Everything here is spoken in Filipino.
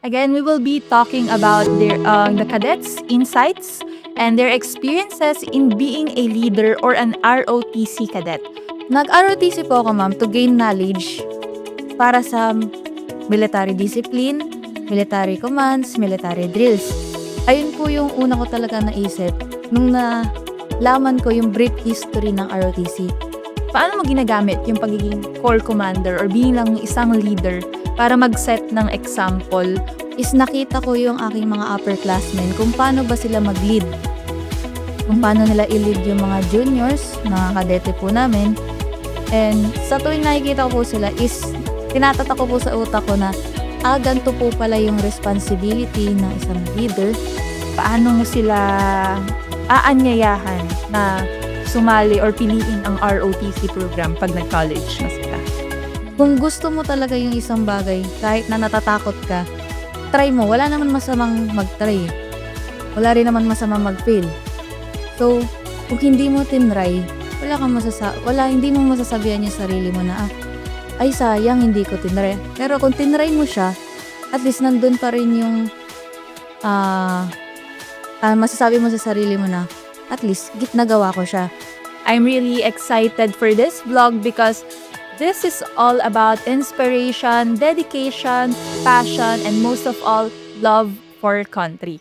Again, we will be talking about the cadets' insights and their experiences in being a leader or an ROTC cadet. Nag-ROTC po ako, ma'am, to gain knowledge para sa military discipline, military commands, military drills. Ayun po yung una ko talaga naisip nung nalaman ko yung brief history ng ROTC. Paano mo ginagamit yung pagiging corps commander or bilang isang leader para mag-set ng example is nakita ko yung aking mga upperclassmen kung paano ba sila mag-lead. Kung paano nila i-lead yung mga juniors, mga kadete po namin. And sa tuwing nakikita ko po sila is tinatatak ko po sa utak ko na ganito po pala yung responsibility ng isang leader. Paano mo sila aanyayahan na sumali or piliin ang ROTC program pag nag-college na sila. Kung gusto mo talaga yung isang bagay, kahit na natatakot ka, try mo. Wala naman masamang mag-try. Wala rin naman masamang mag-fail. So, kung hindi mo tinry, hindi mo masasabihan yung sarili mo na, ay sayang, hindi ko tinry. Pero kung tinry mo siya, at least nandun pa rin yung masasabi mo sa sarili mo na, at least, nagawa ko siya. I'm really excited for this vlog because this is all about inspiration, dedication, passion, and most of all, love for country.